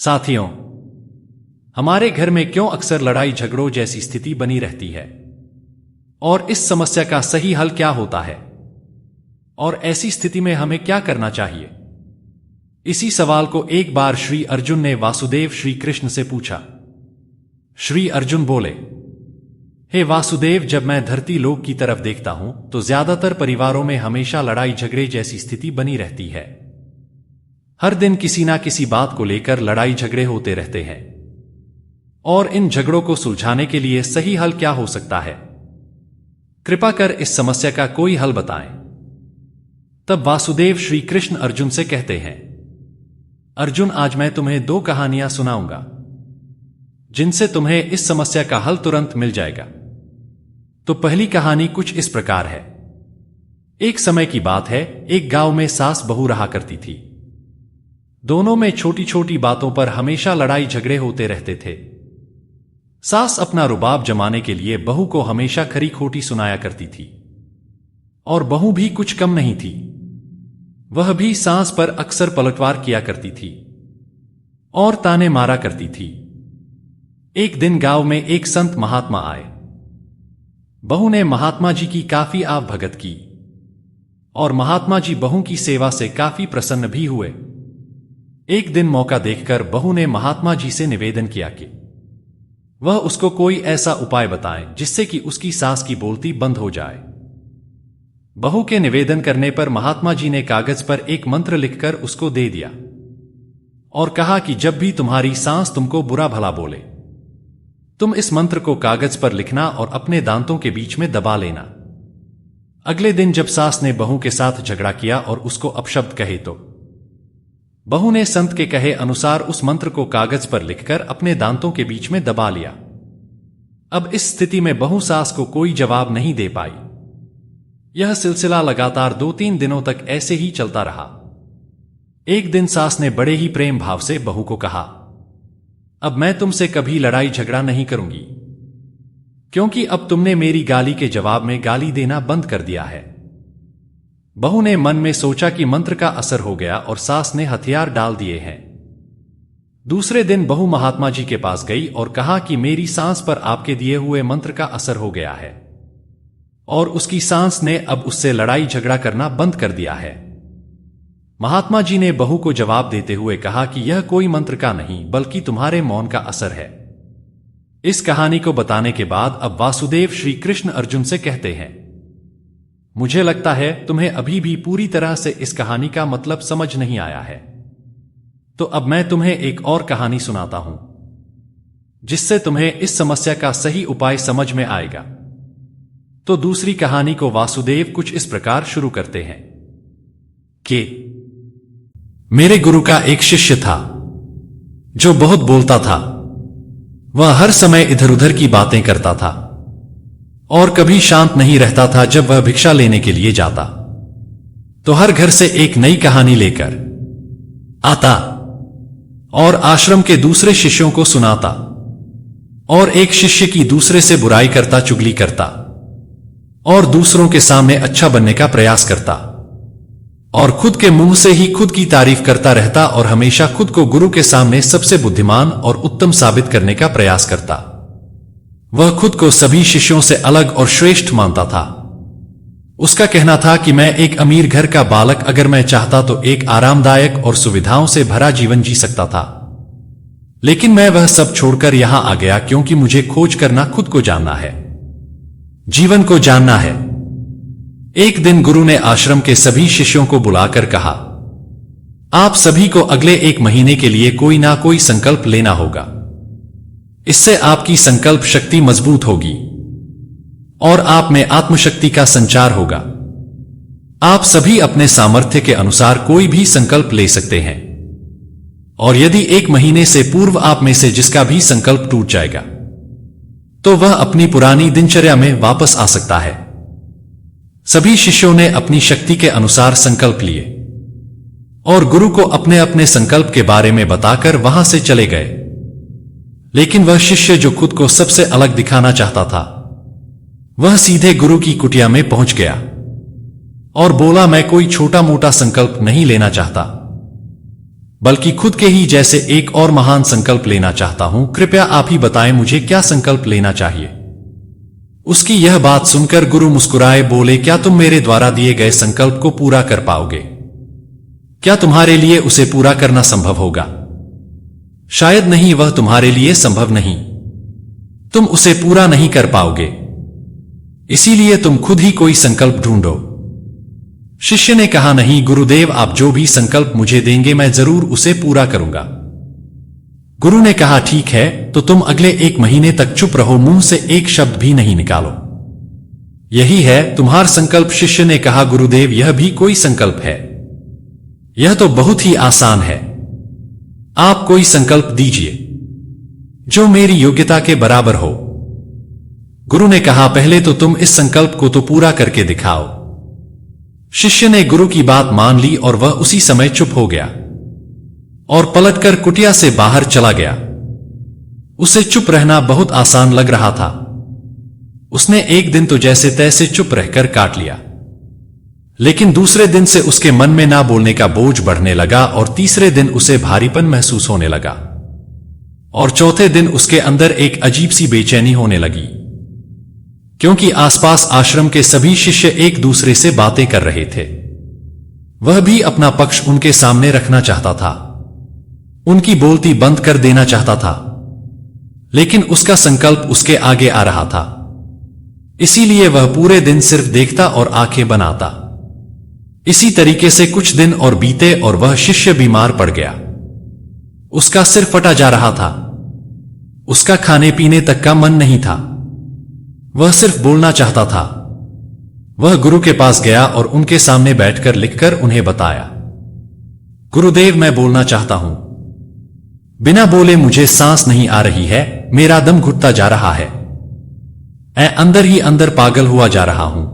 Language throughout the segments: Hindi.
साथियों, हमारे घर में क्यों अक्सर लड़ाई झगड़ों जैसी स्थिति बनी रहती है और इस समस्या का सही हल क्या होता है और ऐसी स्थिति में हमें क्या करना चाहिए? इसी सवाल को एक बार श्री अर्जुन ने वासुदेव श्री कृष्ण से पूछा। श्री अर्जुन बोले, हे वासुदेव, जब मैं धरती लोक की तरफ देखता हूं तो ज्यादातर परिवारों में हमेशा लड़ाई झगड़े जैसी स्थिति बनी रहती है। हर दिन किसी ना किसी बात को लेकर लड़ाई झगड़े होते रहते हैं और इन झगड़ों को सुलझाने के लिए सही हल क्या हो सकता है? कृपा कर इस समस्या का कोई हल बताएं। तब वासुदेव श्री कृष्ण अर्जुन से कहते हैं, अर्जुन, आज मैं तुम्हें 2 कहानियां सुनाऊंगा जिनसे तुम्हें इस समस्या का हल तुरंत मिल जाएगा। तो पहली कहानी कुछ इस प्रकार है। एक समय की बात है, एक गांव में सास बहू रहा करती थी। दोनों में छोटी छोटी बातों पर हमेशा लड़ाई झगड़े होते रहते थे। सास अपना रुबाब जमाने के लिए बहू को हमेशा खरी खोटी सुनाया करती थी और बहू भी कुछ कम नहीं थी। वह भी सास पर अक्सर पलटवार किया करती थी और ताने मारा करती थी। एक दिन गांव में एक संत महात्मा आए। बहू ने महात्मा जी की काफी आव भगत की और महात्मा जी बहू की सेवा से काफी प्रसन्न भी हुए। एक दिन मौका देखकर बहू ने महात्मा जी से निवेदन किया कि वह उसको कोई ऐसा उपाय बताएं जिससे कि उसकी सास की बोलती बंद हो जाए। बहू के निवेदन करने पर महात्मा जी ने कागज पर एक मंत्र लिखकर उसको दे दिया और कहा कि जब भी तुम्हारी सास तुमको बुरा भला बोले, तुम इस मंत्र को कागज पर लिखना और अपने दांतों के बीच में दबा लेना। अगले दिन जब सास ने बहू के साथ झगड़ा किया और उसको अपशब्द कहे तो बहू ने संत के कहे अनुसार उस मंत्र को कागज पर लिखकर अपने दांतों के बीच में दबा लिया। अब इस स्थिति में बहू सास को कोई जवाब नहीं दे पाई। यह सिलसिला लगातार 2-3 दिनों तक ऐसे ही चलता रहा। एक दिन सास ने बड़े ही प्रेम भाव से बहू को कहा, अब मैं तुमसे कभी लड़ाई झगड़ा नहीं करूंगी, क्योंकि अब तुमने मेरी गाली के जवाब में गाली देना बंद कर दिया है। बहू ने मन में सोचा कि मंत्र का असर हो गया और सास ने हथियार डाल दिए हैं। दूसरे दिन बहू महात्मा जी के पास गई और कहा कि मेरी सांस पर आपके दिए हुए मंत्र का असर हो गया है और उसकी सांस ने अब उससे लड़ाई झगड़ा करना बंद कर दिया है। महात्मा जी ने बहू को जवाब देते हुए कहा कि यह कोई मंत्र का नहीं बल्कि तुम्हारे मौन का असर है। इस कहानी को बताने के बाद अब वासुदेव श्री कृष्ण अर्जुन से कहते हैं, मुझे लगता है तुम्हें अभी भी पूरी तरह से इस कहानी का मतलब समझ नहीं आया है। तो अब मैं तुम्हें एक और कहानी सुनाता हूं जिससे तुम्हें इस समस्या का सही उपाय समझ में आएगा। तो दूसरी कहानी को वासुदेव कुछ इस प्रकार शुरू करते हैं कि मेरे गुरु का एक शिष्य था जो बहुत बोलता था। वह हर समय इधर उधर की बातें करता था और कभी शांत नहीं रहता था। जब वह भिक्षा लेने के लिए जाता तो हर घर से एक नई कहानी लेकर आता और आश्रम के दूसरे शिष्यों को सुनाता और एक शिष्य की दूसरे से बुराई करता, चुगली करता और दूसरों के सामने अच्छा बनने का प्रयास करता और खुद के मुंह से ही खुद की तारीफ करता रहता और हमेशा खुद को गुरु के सामने सबसे बुद्धिमान और उत्तम साबित करने का प्रयास करता। वह खुद को सभी शिष्यों से अलग और श्रेष्ठ मानता था। उसका कहना था कि मैं एक अमीर घर का बालक, अगर मैं चाहता तो एक आरामदायक और सुविधाओं से भरा जीवन जी सकता था, लेकिन मैं वह सब छोड़कर यहां आ गया क्योंकि मुझे खोज करना, खुद को जानना है, जीवन को जानना है। एक दिन गुरु ने आश्रम के सभी शिष्यों को बुलाकर कहा, आप सभी को अगले 1 महीने के लिए कोई ना कोई संकल्प लेना होगा। इससे आपकी संकल्प शक्ति मजबूत होगी और आप में आत्मशक्ति का संचार होगा। आप सभी अपने सामर्थ्य के अनुसार कोई भी संकल्प ले सकते हैं और यदि 1 महीने से पूर्व आप में से जिसका भी संकल्प टूट जाएगा तो वह अपनी पुरानी दिनचर्या में वापस आ सकता है। सभी शिष्यों ने अपनी शक्ति के अनुसार संकल्प लिए और गुरु को अपने अपने संकल्प के बारे में बताकर वहां से चले गए। लेकिन वह शिष्य जो खुद को सबसे अलग दिखाना चाहता था, वह सीधे गुरु की कुटिया में पहुंच गया और बोला, मैं कोई छोटा मोटा संकल्प नहीं लेना चाहता, बल्कि खुद के ही जैसे एक और महान संकल्प लेना चाहता हूं। कृपया आप ही बताएं मुझे क्या संकल्प लेना चाहिए। उसकी यह बात सुनकर गुरु मुस्कुराए बोले, क्या तुम मेरे द्वारा दिए गए संकल्प को पूरा कर पाओगे? क्या तुम्हारे लिए उसे पूरा करना संभव होगा? शायद नहीं, वह तुम्हारे लिए संभव नहीं। तुम उसे पूरा नहीं कर पाओगे, इसीलिए तुम खुद ही कोई संकल्प ढूंढो। शिष्य ने कहा, नहीं गुरुदेव, आप जो भी संकल्प मुझे देंगे मैं जरूर उसे पूरा करूंगा। गुरु ने कहा, ठीक है, तो तुम अगले 1 महीने तक चुप रहो, मुंह से एक शब्द भी नहीं निकालो। यही है तुम्हारा संकल्प। शिष्य ने कहा, गुरुदेव, यह भी कोई संकल्प है? यह तो बहुत ही आसान है। आप कोई संकल्प दीजिए जो मेरी योग्यता के बराबर हो। गुरु ने कहा, पहले तो तुम इस संकल्प को तो पूरा करके दिखाओ। शिष्य ने गुरु की बात मान ली और वह उसी समय चुप हो गया और पलटकर कुटिया से बाहर चला गया। उसे चुप रहना बहुत आसान लग रहा था। उसने एक दिन तो जैसे तैसे चुप रहकर काट लिया, लेकिन दूसरे दिन से उसके मन में ना बोलने का बोझ बढ़ने लगा और तीसरे दिन उसे भारीपन महसूस होने लगा और चौथे दिन उसके अंदर एक अजीब सी बेचैनी होने लगी, क्योंकि आसपास आश्रम के सभी शिष्य एक दूसरे से बातें कर रहे थे। वह भी अपना पक्ष उनके सामने रखना चाहता था, उनकी बोलती बंद कर देना चाहता था, लेकिन उसका संकल्प उसके आगे आ रहा था। इसीलिए वह पूरे दिन सिर्फ देखता और आंखें बनाता। इसी तरीके से कुछ दिन और बीते और वह शिष्य बीमार पड़ गया। उसका सिर फटा जा रहा था, उसका खाने पीने तक का मन नहीं था, वह सिर्फ बोलना चाहता था। वह गुरु के पास गया और उनके सामने बैठकर लिखकर उन्हें बताया, गुरुदेव, मैं बोलना चाहता हूं, बिना बोले मुझे सांस नहीं आ रही है, मेरा दम घुटता जा रहा है, मैं अंदर ही अंदर पागल हुआ जा रहा हूं,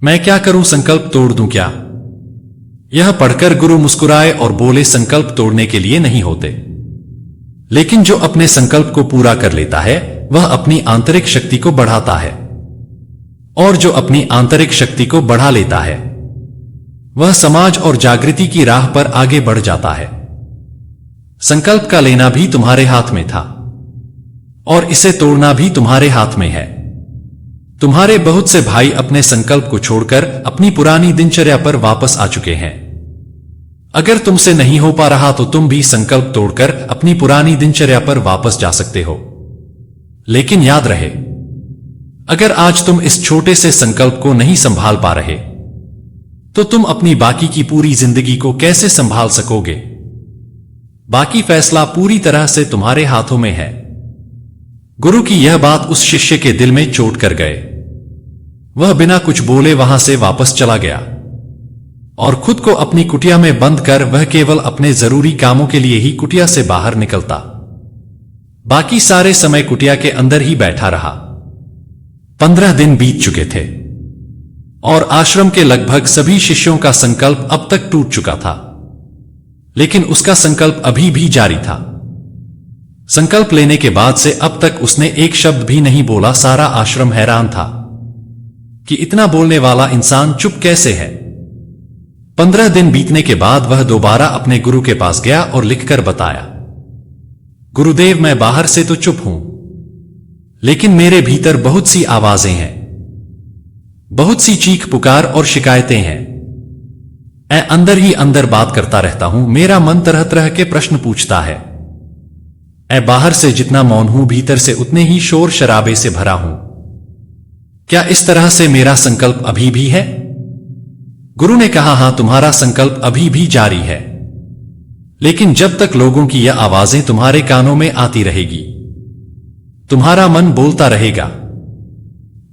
मैं क्या करूं, संकल्प तोड़ दूं क्या? यह पढ़कर गुरु मुस्कुराए और बोले, संकल्प तोड़ने के लिए नहीं होते, लेकिन जो अपने संकल्प को पूरा कर लेता है वह अपनी आंतरिक शक्ति को बढ़ाता है, और जो अपनी आंतरिक शक्ति को बढ़ा लेता है वह समाज और जागृति की राह पर आगे बढ़ जाता है। संकल्प का लेना भी तुम्हारे हाथ में था और इसे तोड़ना भी तुम्हारे हाथ में है। तुम्हारे बहुत से भाई अपने संकल्प को छोड़कर अपनी पुरानी दिनचर्या पर वापस आ चुके हैं। अगर तुमसे नहीं हो पा रहा तो तुम भी संकल्प तोड़कर अपनी पुरानी दिनचर्या पर वापस जा सकते हो। लेकिन याद रहे, अगर आज तुम इस छोटे से संकल्प को नहीं संभाल पा रहे तो तुम अपनी बाकी की पूरी जिंदगी को कैसे संभाल सकोगे? बाकी फैसला पूरी तरह से तुम्हारे हाथों में है। गुरु की यह बात उस शिष्य के दिल में चोट कर गए। वह बिना कुछ बोले वहां से वापस चला गया और खुद को अपनी कुटिया में बंद कर वह केवल अपने जरूरी कामों के लिए ही कुटिया से बाहर निकलता। बाकी सारे समय कुटिया के अंदर ही बैठा रहा। 15 दिन बीत चुके थे और आश्रम के लगभग सभी शिष्यों का संकल्प अब तक टूट चुका था, लेकिन उसका संकल्प अभी भी जारी था। संकल्प लेने के बाद से अब तक उसने एक शब्द भी नहीं बोला। सारा आश्रम हैरान था कि इतना बोलने वाला इंसान चुप कैसे है। 15 दिन बीतने के बाद वह दोबारा अपने गुरु के पास गया और लिखकर बताया, गुरुदेव, मैं बाहर से तो चुप हूं, लेकिन मेरे भीतर बहुत सी आवाजें हैं, बहुत सी चीख पुकार और शिकायतें हैं। मैं अंदर ही अंदर बात करता रहता हूं। मेरा मन तरह तरह के प्रश्न पूछता है। मैं बाहर से जितना मौन हूं, भीतर से उतने ही शोर शराबे से भरा हूं। क्या इस तरह से मेरा संकल्प अभी भी है? गुरु ने कहा, हां, तुम्हारा संकल्प अभी भी जारी है, लेकिन जब तक लोगों की यह आवाजें तुम्हारे कानों में आती रहेगी, तुम्हारा मन बोलता रहेगा,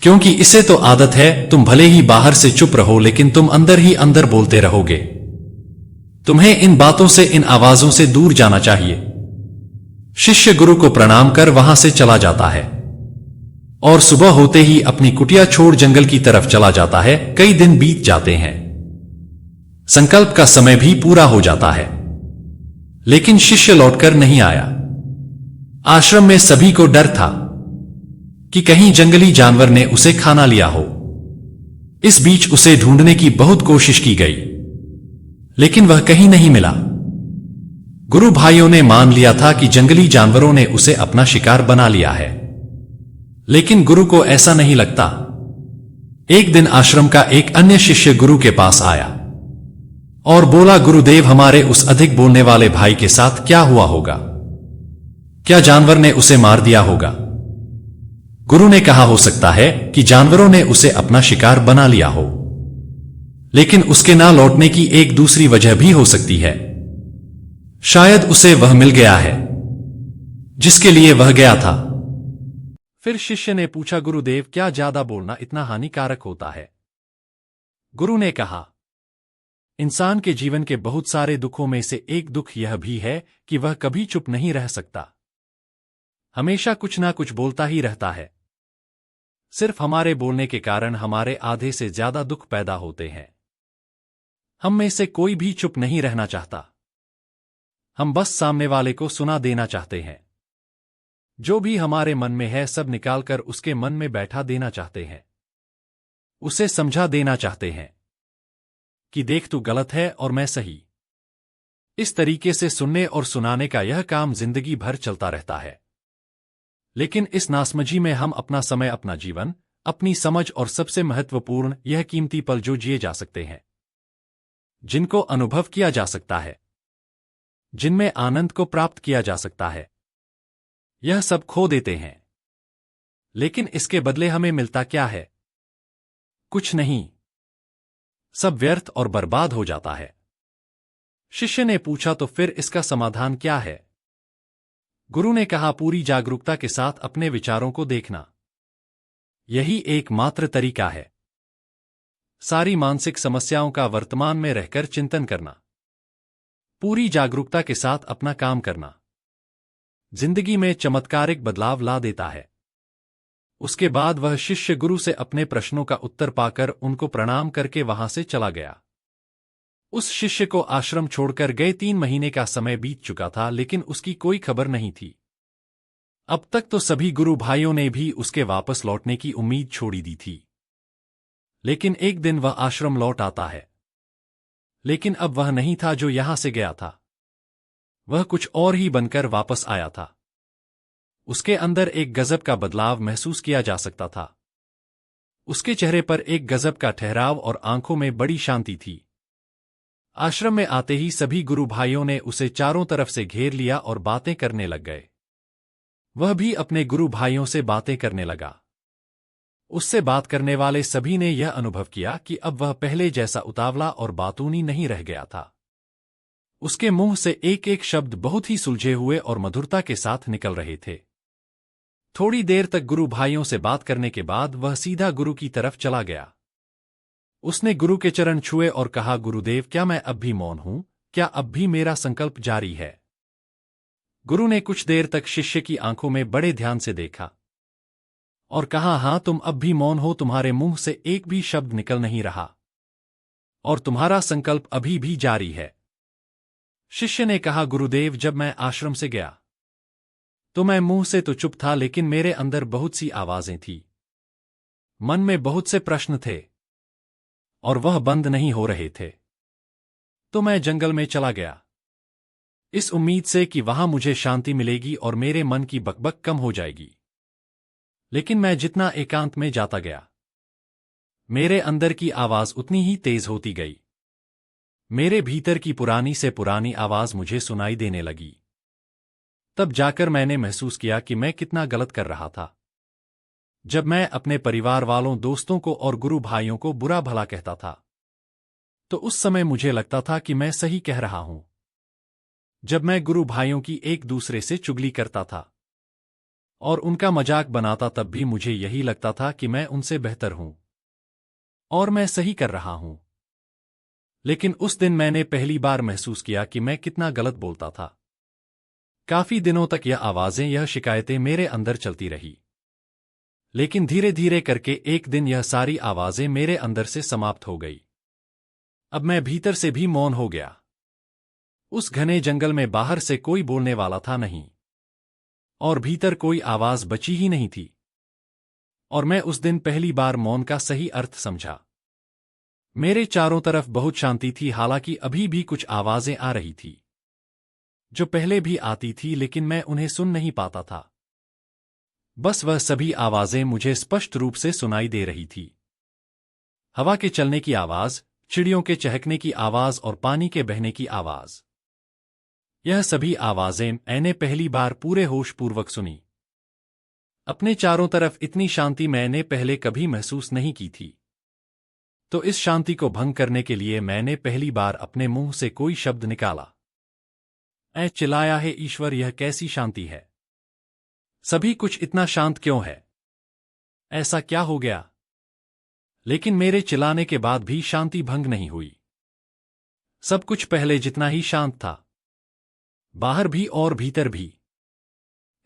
क्योंकि इसे तो आदत है। तुम भले ही बाहर से चुप रहो, लेकिन तुम अंदर ही अंदर बोलते रहोगे। तुम्हें इन बातों से, इन आवाजों से दूर जाना चाहिए। शिष्य गुरु को प्रणाम कर वहां से चला जाता है और सुबह होते ही अपनी कुटिया छोड़ जंगल की तरफ चला जाता है। कई दिन बीत जाते हैं, संकल्प का समय भी पूरा हो जाता है, लेकिन शिष्य लौटकर नहीं आया। आश्रम में सभी को डर था कि कहीं जंगली जानवर ने उसे खाना लिया हो। इस बीच उसे ढूंढने की बहुत कोशिश की गई, लेकिन वह कहीं नहीं मिला। गुरु भाइयों ने मान लिया था कि जंगली जानवरों ने उसे अपना शिकार बना लिया है, लेकिन गुरु को ऐसा नहीं लगता। एक दिन आश्रम का एक अन्य शिष्य गुरु के पास आया और बोला, गुरुदेव, हमारे उस अधिक बोलने वाले भाई के साथ क्या हुआ होगा? क्या जानवर ने उसे मार दिया होगा? गुरु ने कहा, हो सकता है कि जानवरों ने उसे अपना शिकार बना लिया हो, लेकिन उसके ना लौटने की एक दूसरी वजह भी हो सकती है। शायद उसे वह मिल गया है जिसके लिए वह गया था। फिर शिष्य ने पूछा, गुरुदेव, क्या ज्यादा बोलना इतना हानिकारक होता है? गुरु ने कहा, इंसान के जीवन के बहुत सारे दुखों में से एक दुख यह भी है कि वह कभी चुप नहीं रह सकता, हमेशा कुछ ना कुछ बोलता ही रहता है। सिर्फ हमारे बोलने के कारण हमारे आधे से ज्यादा दुख पैदा होते हैं। हम में से कोई भी चुप नहीं रहना चाहता, हम बस सामने वाले को सुना देना चाहते हैं। जो भी हमारे मन में है सब निकालकर उसके मन में बैठा देना चाहते हैं, उसे समझा देना चाहते हैं कि देख, तू गलत है और मैं सही। इस तरीके से सुनने और सुनाने का यह काम जिंदगी भर चलता रहता है। लेकिन इस नासमझी में हम अपना समय, अपना जीवन, अपनी समझ और सबसे महत्वपूर्ण यह कीमती पल जो जिए जा सकते हैं, जिनको अनुभव किया जा सकता है, जिनमें आनंद को प्राप्त किया जा सकता है, यह सब खो देते हैं। लेकिन इसके बदले हमें मिलता क्या है? कुछ नहीं, सब व्यर्थ और बर्बाद हो जाता है। शिष्य ने पूछा, तो फिर इसका समाधान क्या है? गुरु ने कहा, पूरी जागरूकता के साथ अपने विचारों को देखना, यही एकमात्र तरीका है। सारी मानसिक समस्याओं का वर्तमान में रहकर चिंतन करना, पूरी जागरूकता के साथ अपना काम करना, जिंदगी में चमत्कारिक बदलाव ला देता है। उसके बाद वह शिष्य गुरु से अपने प्रश्नों का उत्तर पाकर उनको प्रणाम करके वहां से चला गया। उस शिष्य को आश्रम छोड़कर गए 3 महीने का समय बीत चुका था, लेकिन उसकी कोई खबर नहीं थी। अब तक तो सभी गुरु भाइयों ने भी उसके वापस लौटने की उम्मीद छोड़ी दी थी। लेकिन एक दिन वह आश्रम लौट आता है, लेकिन अब वह नहीं था जो यहां से गया था। वह कुछ और ही बनकर वापस आया था। उसके अंदर एक गजब का बदलाव महसूस किया जा सकता था। उसके चेहरे पर एक गजब का ठहराव और आंखों में बड़ी शांति थी। आश्रम में आते ही सभी गुरु भाइयों ने उसे चारों तरफ से घेर लिया और बातें करने लग गए। वह भी अपने गुरु भाइयों से बातें करने लगा। उससे बात करने वाले सभी ने यह अनुभव किया कि अब वह पहले जैसा उतावला और बातूनी नहीं रह गया था। उसके मुंह से एक एक शब्द बहुत ही सुलझे हुए और मधुरता के साथ निकल रहे थे। थोड़ी देर तक गुरु भाइयों से बात करने के बाद वह सीधा गुरु की तरफ चला गया। उसने गुरु के चरण छुए और कहा, गुरुदेव, क्या मैं अब भी मौन हूं? क्या अब भी मेरा संकल्प जारी है? गुरु ने कुछ देर तक शिष्य की आंखों में बड़े ध्यान से देखा और कहा, हां, तुम अब भी मौन हो, तुम्हारे मुंह से एक भी शब्द निकल नहीं रहा और तुम्हारा संकल्प अभी भी जारी है। शिष्य ने कहा, गुरुदेव, जब मैं आश्रम से गया तो मैं मुंह से तो चुप था, लेकिन मेरे अंदर बहुत सी आवाजें थीं। मन में बहुत से प्रश्न थे और वह बंद नहीं हो रहे थे। तो मैं जंगल में चला गया, इस उम्मीद से कि वहां मुझे शांति मिलेगी और मेरे मन की बकबक कम हो जाएगी। लेकिन मैं जितना एकांत में जाता गया, मेरे अंदर की आवाज उतनी ही तेज होती गई। मेरे भीतर की पुरानी से पुरानी आवाज मुझे सुनाई देने लगी। तब जाकर मैंने महसूस किया कि मैं कितना गलत कर रहा था। जब मैं अपने परिवार वालों, दोस्तों को और गुरु भाइयों को बुरा भला कहता था, तो उस समय मुझे लगता था कि मैं सही कह रहा हूं। जब मैं गुरु भाइयों की एक दूसरे से चुगली करता था और उनका मजाक बनाता, तब भी मुझे यही लगता था कि मैं उनसे बेहतर हूं और मैं सही कर रहा हूं। लेकिन उस दिन मैंने पहली बार महसूस किया कि मैं कितना गलत बोलता था। काफी दिनों तक यह आवाजें, यह शिकायतें मेरे अंदर चलती रही। लेकिन धीरे धीरे करके एक दिन यह सारी आवाजें मेरे अंदर से समाप्त हो गई। अब मैं भीतर से भी मौन हो गया। उस घने जंगल में बाहर से कोई बोलने वाला था नहीं और भीतर कोई आवाज बची ही नहीं थी। और मैं उस दिन पहली बार मौन का सही अर्थ समझा। मेरे चारों तरफ बहुत शांति थी, हालांकि अभी भी कुछ आवाजें आ रही थी जो पहले भी आती थी लेकिन मैं उन्हें सुन नहीं पाता था। बस वह सभी आवाजें मुझे स्पष्ट रूप से सुनाई दे रही थी। हवा के चलने की आवाज, चिड़ियों के चहकने की आवाज और पानी के बहने की आवाज। यह सभी आवाजें मैंने पहली बार पूरे होशपूर्वक सुनी। अपने चारों तरफ इतनी शांति मैंने पहले कभी महसूस नहीं की थी। तो इस शांति को भंग करने के लिए मैंने पहली बार अपने मुंह से कोई शब्द निकाला। मैं चिल्लाया, है ईश्वर, यह कैसी शांति है? सभी कुछ इतना शांत क्यों है? ऐसा क्या हो गया? लेकिन मेरे चिल्लाने के बाद भी शांति भंग नहीं हुई। सब कुछ पहले जितना ही शांत था, बाहर भी और भीतर भी।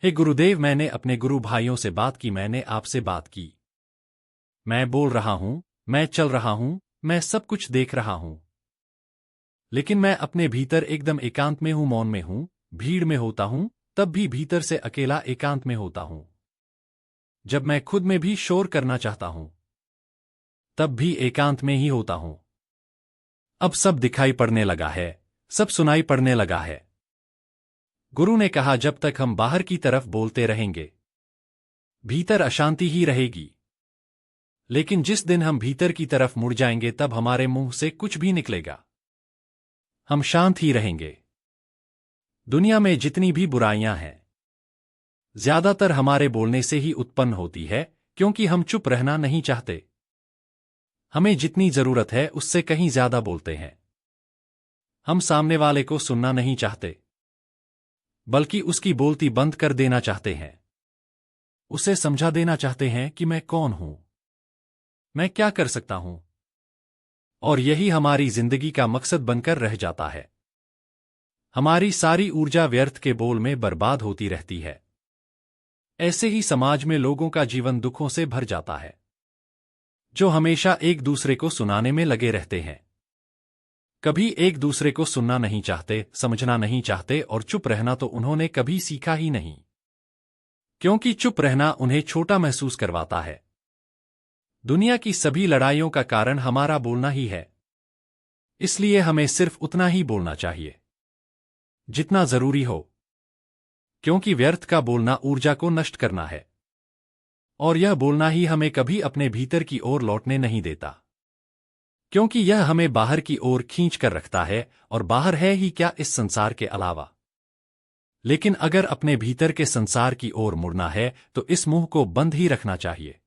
हे गुरुदेव, मैंने अपने गुरु भाइयों से बात की, मैंने आपसे बात की। मैं बोल रहा हूं, मैं चल रहा हूं, मैं सब कुछ देख रहा हूं। लेकिन मैं अपने भीतर एकदम एकांत में हूं, मौन में हूं। भीड़ में होता हूं तब भी भीतर से अकेला एकांत में होता हूं। जब मैं खुद में भी शोर करना चाहता हूं तब भी एकांत में ही होता हूं। अब सब दिखाई पड़ने लगा है, सब सुनाई पड़ने लगा है। गुरु ने कहा, जब तक हम बाहर की तरफ बोलते रहेंगे भीतर अशांति ही रहेगी। लेकिन जिस दिन हम भीतर की तरफ मुड़ जाएंगे तब हमारे मुंह से कुछ भी निकलेगा, हम शांत ही रहेंगे। दुनिया में जितनी भी बुराइयां हैं, ज्यादातर हमारे बोलने से ही उत्पन्न होती है, क्योंकि हम चुप रहना नहीं चाहते। हमें जितनी जरूरत है उससे कहीं ज्यादा बोलते हैं। हम सामने वाले को सुनना नहीं चाहते, बल्कि उसकी बोलती बंद कर देना चाहते हैं। उसे समझा देना चाहते हैं कि मैं कौन हूं, मैं क्या कर सकता हूं। और यही हमारी जिंदगी का मकसद बनकर रह जाता है। हमारी सारी ऊर्जा व्यर्थ के बोल में बर्बाद होती रहती है। ऐसे ही समाज में लोगों का जीवन दुखों से भर जाता है, जो हमेशा एक दूसरे को सुनाने में लगे रहते हैं। कभी एक दूसरे को सुनना नहीं चाहते, समझना नहीं चाहते, और चुप रहना तो उन्होंने कभी सीखा ही नहीं, क्योंकि चुप रहना उन्हें छोटा महसूस करवाता है। दुनिया की सभी लड़ाइयों का कारण हमारा बोलना ही है। इसलिए हमें सिर्फ उतना ही बोलना चाहिए जितना जरूरी हो, क्योंकि व्यर्थ का बोलना ऊर्जा को नष्ट करना है, और यह बोलना ही हमें कभी अपने भीतर की ओर लौटने नहीं देता, क्योंकि यह हमें बाहर की ओर खींच कर रखता है, और बाहर है ही क्या इस संसार के अलावा। लेकिन अगर अपने भीतर के संसार की ओर मुड़ना है तो इस मुंह को बंद ही रखना चाहिए।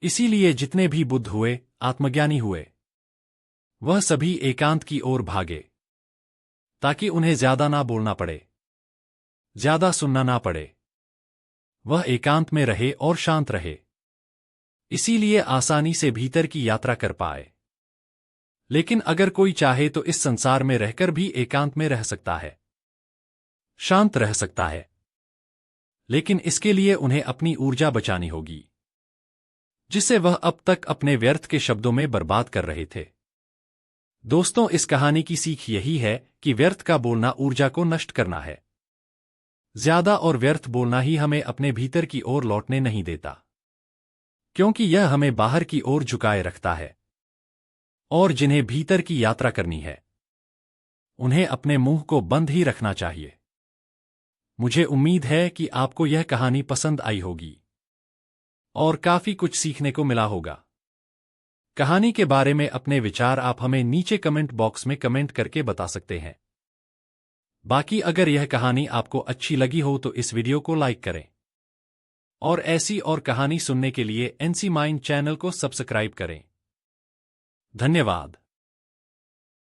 इसीलिए जितने भी बुद्ध हुए, आत्मज्ञानी हुए, वह सभी एकांत की ओर भागे, ताकि उन्हें ज्यादा ना बोलना पड़े, ज्यादा सुनना ना पड़े। वह एकांत में रहे और शांत रहे, इसीलिए आसानी से भीतर की यात्रा कर पाए। लेकिन अगर कोई चाहे तो इस संसार में रहकर भी एकांत में रह सकता है, शांत रह सकता है। लेकिन इसके लिए उन्हें अपनी ऊर्जा बचानी होगी, जिसे वह अब तक अपने व्यर्थ के शब्दों में बर्बाद कर रहे थे। दोस्तों, इस कहानी की सीख यही है कि व्यर्थ का बोलना ऊर्जा को नष्ट करना है। ज्यादा और व्यर्थ बोलना ही हमें अपने भीतर की ओर लौटने नहीं देता, क्योंकि यह हमें बाहर की ओर झुकाए रखता है। और जिन्हें भीतर की यात्रा करनी है, उन्हें अपने मुंह को बंद ही रखना चाहिए। मुझे उम्मीद है कि आपको यह कहानी पसंद आई होगी और काफी कुछ सीखने को मिला होगा। कहानी के बारे में अपने विचार आप हमें नीचे कमेंट बॉक्स में कमेंट करके बता सकते हैं। बाकी अगर यह कहानी आपको अच्छी लगी हो तो इस वीडियो को लाइक करें, और ऐसी और कहानी सुनने के लिए एनसी माइंड चैनल को सब्सक्राइब करें। धन्यवाद।